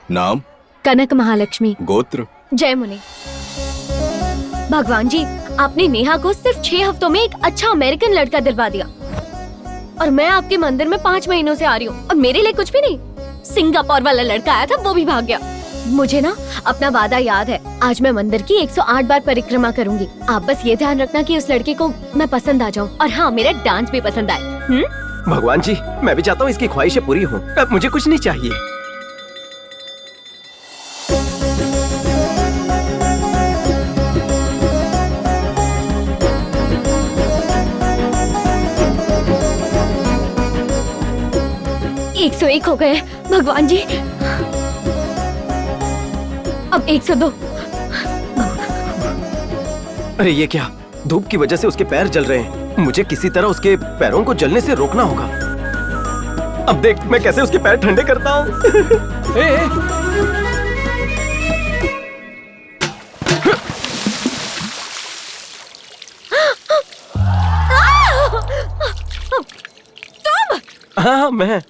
नाम? कनक महालक्ष्मी। गोत्र? जय मुनि। भगवान जी, आपने नेहा को सिर्फ 6 हफ्तों में एक अच्छा अमेरिकन लड़का दिलवा दिया और मैं आपके मंदिर में 5 महीनों से आ रही हूँ और मेरे लिए कुछ भी नहीं। सिंगापुर वाला लड़का आया था, वो भी भाग गया। मुझे ना अपना वादा याद है, आज मैं मंदिर की 108 बार परिक्रमा करूंगी। आप बस ये ध्यान रखना कि उस लड़के को मैं पसंद आ जाऊं और हाँ, मेरा डांस भी पसंद आए। भगवान जी, मैं भी चाहता हूँ इसकी ख्वाहिशें पूरी हों। अब मुझे कुछ नहीं चाहिए। एक 101 हो गए भगवान जी, अब 102। अरे ये क्या, धूप की वजह से उसके पैर जल रहे हैं। मुझे किसी तरह उसके पैरों को जलने से रोकना होगा। अब देख मैं कैसे उसके पैर ठंडे करता हूँ। हाँ, मैं।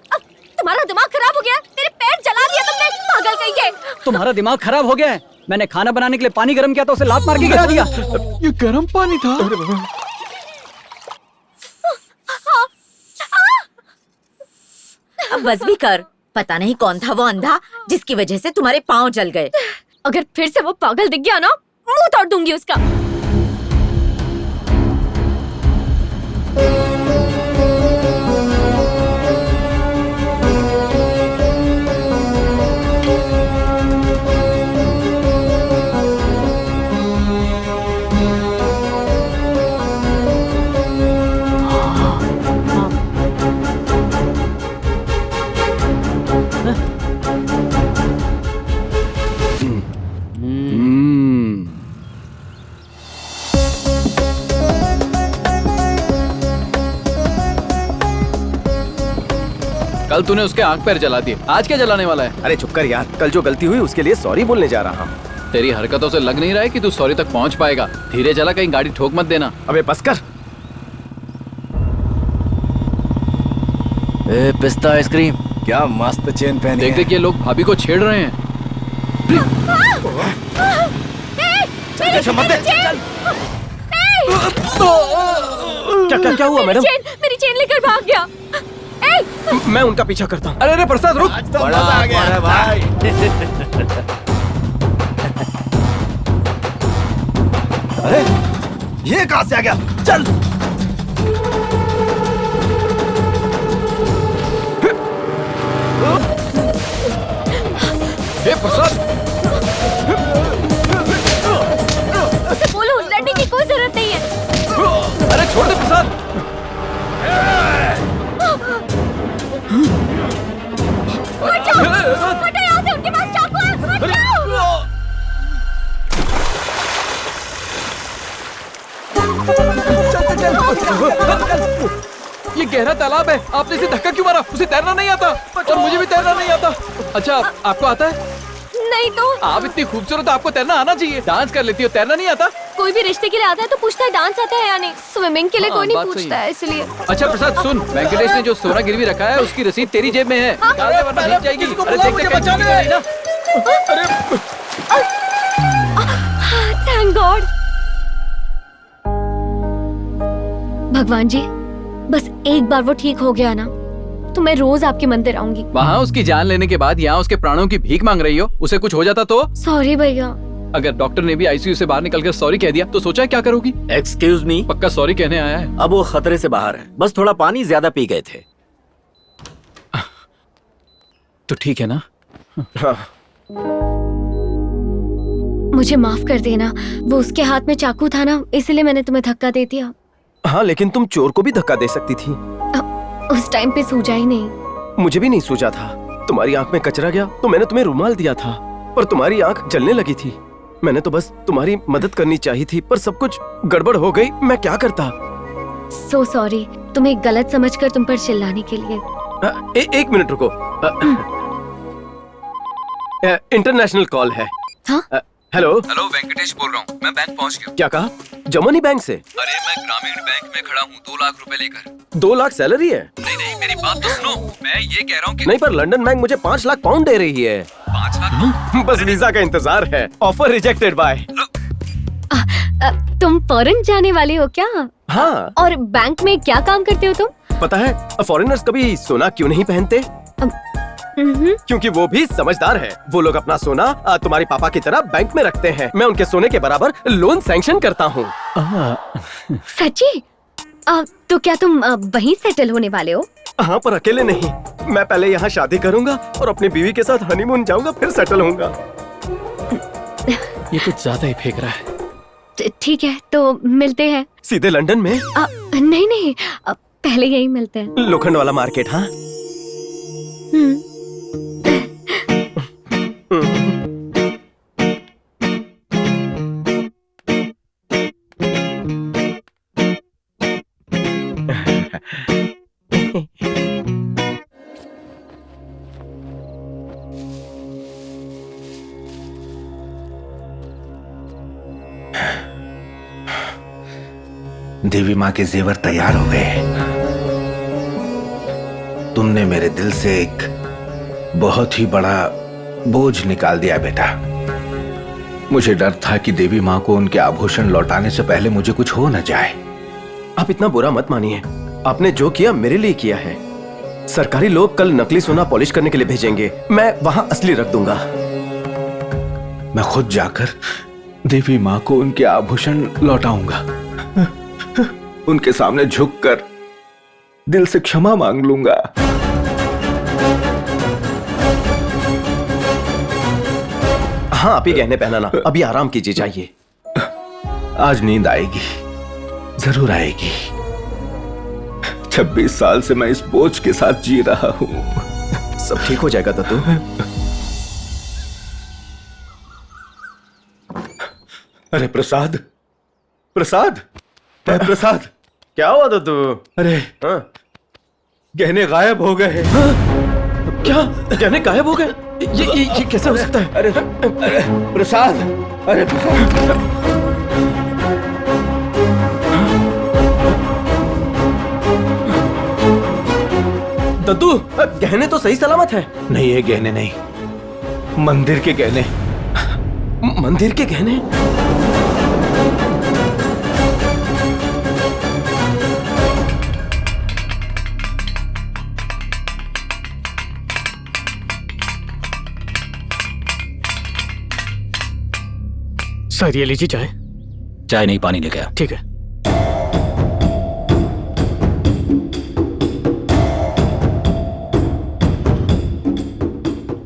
तुम्हारा दिमाग खराब हो गया, मेरे पैर जला दिया तुमने, पागल कहीं के। तुम्हारा दिमाग खराब हो गया है। मैंने खाना बनाने के लिए पानी गर्म किया तो उसे लात मार के गिरा दिया। ये गर्म पानी था? अब बस भी कर। पता नहीं कौन था वो अंधा जिसकी वजह से तुम्हारे पाँव जल गए। अगर फिर से वो पागल दिख गया ना, मुंह तोड़ दूंगी उसका। कल तूने उसके आंख पैर जला दिए, आज क्या जलाने वाला है? अरे चुप कर यार, कल जो गलती हुई उसके लिए सॉरी बोलने जा रहा हूँ। तेरी हरकतों से लग नहीं रहा है कि तू सॉरी तक पहुंच पाएगा। धीरे चला, कहीं गाड़ी ठोक मत देना। अबे बस कर। पिस्ता आइसक्रीम। क्या मस्त चेन पहनी देख है। देख ये लोग भाभी को छेड़ रहे हैं। क्या हुआ मैडम? मेरी चेन लेकर भाग गया। मैं उनका पीछा करता हूँ। अरे प्रसाद रुक। आज तो मजा आ गया है भाई। अरे ये कहां से आ गया? चल। प्रसाद, उसे बोलो लड़ने की कोई जरूरत नहीं है। अरे छोड़ दे प्रसाद। हटो यहाँ से, उनके पास चाकू है, हटो। ये गहरा तालाब है, आपने इसे धक्का क्यों मारा? उसे तैरना नहीं आता और मुझे भी तैरना नहीं आता। अच्छा, आपको आता है? नहीं तो। आप इतनी खूबसूरत, आपको तैरना आना चाहिए। डांस कर लेती हो, तैरना नहीं आता? कोई भी रिश्ते के लिए आता है तो पूछता है डांस आता है या नहीं। स्विमिंग के लिए कोई नहीं बात सही पूछता है। है, इसलिए। अच्छा प्रसाद सुन, वेंकटेश ने जो सोना गिरवी रखा है उसकी रसीद तेरी जेब में है। निकाल दे वरना भीग जाएगी। अरे देख देख बचाने ना। Thank God. भगवान जी, बस एक बार वो ठीक हो गया ना तो मैं रोज आपके मंदिर आऊंगी। वहाँ उसकी जान लेने के बाद यहाँ उसके प्राणों की भीख मांग रही हो। उसे कुछ हो जाता तो? सॉरी भैया। अगर डॉक्टर ने भी आईसीयू से बाहर निकलकर सॉरी कह दिया तो सोचा क्या करोगी? Excuse me. पक्का सॉरी कहने आया है? अब वो खतरे से बाहर है, बस थोड़ा पानी ज्यादा पी गए थे। तो ठीक है ना? हाँ। मुझे माफ कर देना, वो उसके हाथ में चाकू था ना, इसलिए मैंने तुम्हें धक्का दे दिया। हाँ, लेकिन तुम चोर को भी धक्का दे सकती थी। उस टाइम पे सूझा ही नहीं। मुझे भी नहीं सूझा था। तुम्हारी आंख में कचरा गया तो मैंने तुम्हें रुमाल दिया था, पर तुम्हारी आंख जलने लगी थी। मैंने तो बस तुम्हारी मदद करनी चाहिए थी, पर सब कुछ गड़बड़ हो गई। मैं क्या करता? सो सॉरी, तुम्हें गलत समझकर तुम पर चिल्लाने के लिए। एक मिनट रुको। इंटरनेशनल कॉल है। हाँ? हेलो। हेलो, वेंकटेश बोल रहा हूँ। मैं बैंक पहुँच गया। क्या कहा? जमनी बैंक से? अरे मैं ग्रामीण बैंक में खड़ा हूँ, 2 लाख रुपए लेकर। 2 लाख सैलरी है? नहीं नहीं, मेरी बात तो सुनो। मैं ये कह रहा हूँ कि नहीं, पर लंदन बैंक मुझे 5 लाख पाउंड दे रही है। 5 5 लाख बस वीजा का इंतजार है। Offer rejected by. तुम फॉरेन जाने वाले हो क्या? हाँ, और बैंक में क्या काम करते हो तुम? पता है फॉरेनर्स कभी सोना क्यों नहीं पहनते? क्योंकि वो भी समझदार है। वो लोग अपना सोना तुम्हारे पापा की तरह बैंक में रखते हैं। मैं उनके सोने के बराबर लोन सैंक्शन करता हूँ। सच्ची? तो क्या तुम वहीं सेटल होने वाले हो? हाँ, पर अकेले नहीं। मैं पहले यहाँ शादी करूंगा और अपनी बीवी के साथ हनीमून जाऊंगा, फिर सेटल होऊंगा। ये कुछ ज्यादा ही फेंक रहा है। ठीक है, तो मिलते हैं। सीधे लंदन में? नहीं, पहले यही मिलते हैं। लोखंड वाला मार्केट। हाँ, देवी माँ के जेवर तैयार हो गए। तुमने मेरे दिल से एक बहुत ही बड़ा बोझ निकाल दिया बेटा। मुझे डर था कि देवी माँ को उनके आभूषण लौटाने से पहले मुझे कुछ हो न जाए। आप इतना बुरा मत मानिए। आपने जो किया मेरे लिए किया है। सरकारी लोग कल नकली सोना पॉलिश करने के लिए भेजेंगे। मैं वहां असली रख दूंगा। मैं खुद जाकर देवी माँ को उनके आभूषण लौटाऊंगा। उनके सामने झुककर दिल से क्षमा मांग लूंगा। हाँ, आप ही गहने पहनाना। अभी आराम कीजिए, जाइए। आज नींद आएगी, जरूर आएगी। 26 साल से मैं इस बोझ के साथ जी रहा हूं। सब ठीक हो जाएगा दत्तू। अरे प्रसाद, प्रसाद, प्रसाद, क्या हुआ दत्तू? अरे हाँ? गहने गायब हो गए। क्या गहने गायब हो गए? ये कैसे हो सकता है? अरे प्रसाद, अरे प्रसाद। दद्दू, गहने तो सही सलामत है। नहीं, ये गहने नहीं, मंदिर के गहने। मंदिर के गहने? सर, ये लीजिए चाय। चाय नहीं, पानी लेके आ। ठीक है।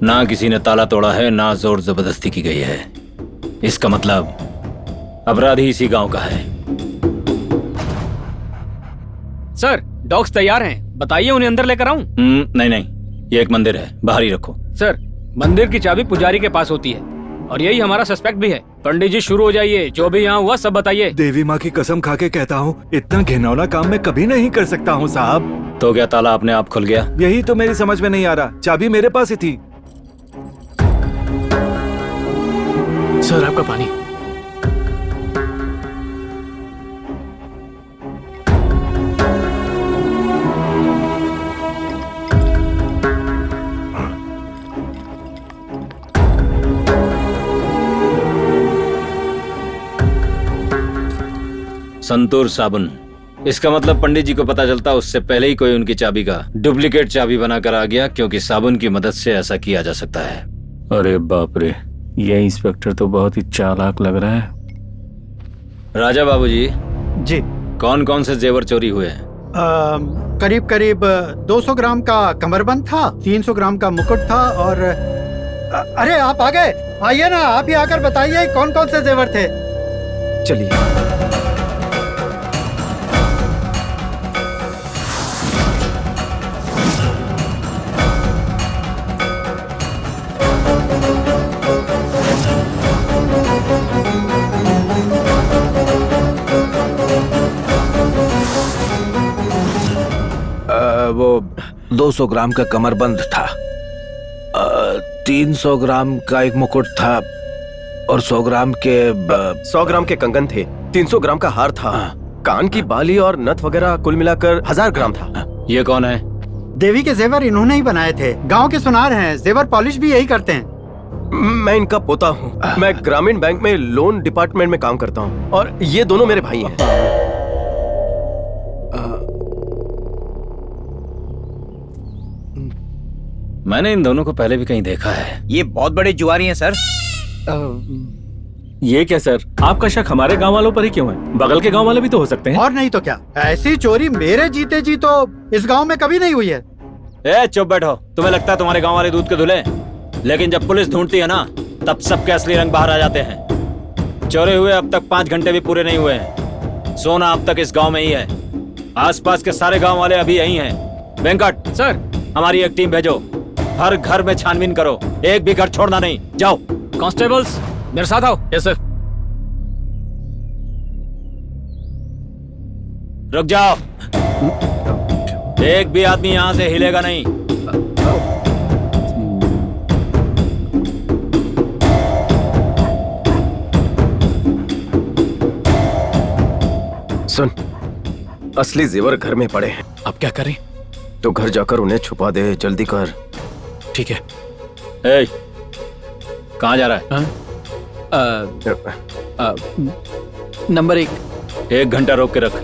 ना किसी ने ताला तोड़ा है, ना जोर जबरदस्ती की गई है। इसका मतलब अपराधी इसी गांव का है। सर, डॉग्स तैयार हैं। बताइए उन्हें अंदर लेकर आऊं? नहीं, ये एक मंदिर है, बाहर ही रखो। सर, मंदिर की चाबी पुजारी के पास होती है और यही हमारा सस्पेक्ट भी है। पंडित जी, शुरू हो जाइए। जो भी यहाँ हुआ सब बताइए। देवी माँ की कसम खा के कहता हूँ, इतना घिनौना काम मैं कभी नहीं कर सकता हूँ साहब। तो क्या ताला अपने आप खुल गया? यही तो मेरी समझ में नहीं आ रहा। चाबी मेरे पास ही थी। सर, आपका पानी। संतूर साबुन। इसका मतलब पंडित जी को पता चलता उससे पहले ही कोई उनकी चाबी का डुप्लीकेट चाबी बनाकर आ गया, क्योंकि साबुन की मदद से ऐसा किया जा सकता है। अरे बाप रे, ये इंस्पेक्टर तो बहुत ही चालाक लग रहा है। राजा बाबूजी जी, कौन कौन से जेवर चोरी हुए हैं? करीब करीब 200 ग्राम का कमरबंद था, 300 ग्राम का मुकुट था और अरे आप आ गए। आइए ना, आप ही आकर बताइए कौन कौन से जेवर थे। चलिए। वो 200 ग्राम का कमरबंद था, 300 ग्राम का एक मुकुट था और 100 ग्राम के कंगन थे, 300 ग्राम का हार था, कान की बाली और नथ वगैरह कुल मिलाकर 1000 ग्राम था। ये कौन है? देवी के जेवर इन्होंने ही बनाए थे। गांव के सुनार हैं, जेवर पॉलिश भी यही करते हैं। मैं इनका पोता हूँ। मैं ग्रामीण बैंक में लोन डिपार्टमेंट में काम करता हूँ और ये दोनों मेरे भाई हैं। मैंने इन दोनों को पहले भी कहीं देखा है। ये बहुत बड़े जुआरी हैं सर। ये क्या सर, आपका शक हमारे गांव वालों पर ही क्यों है? बगल के गांव वाले भी तो हो सकते हैं। और नहीं तो क्या, ऐसी चोरी मेरे जीते जी तो इस गांव में कभी नहीं हुई है। ए चुप बैठो। तुम्हें लगता है तुम्हारे गांव वाले दूध के धुले, लेकिन जब पुलिस ढूंढती है ना तब सबके असली रंग बाहर आ जाते हैं। चोरी हुए अब तक 5 घंटे भी पूरे नहीं हुए हैं। सोना अब तक इस गांव में ही है। आसपास के सारे गांव वाले अभी यही हैं। वेंकट सर, हमारी एक टीम भेजो, हर घर में छानबीन करो, एक भी घर छोड़ना नहीं। जाओ। कांस्टेबल्स मेरे साथ आओ। Yes sir. रुक जाओ, एक भी आदमी यहाँ से हिलेगा नहीं। सुन, असली जेवर घर में पड़े हैं। अब क्या करें? तो घर जाकर उन्हें छुपा दे, जल्दी कर। ठीक है। ए, कहाँ जा रहा है? नंबर 1। 1 घंटा रोक के रख।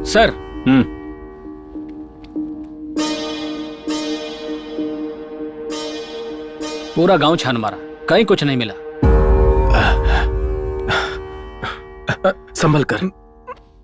सर। पूरा गांव छान मारा, कहीं कुछ नहीं मिला। संभल कर।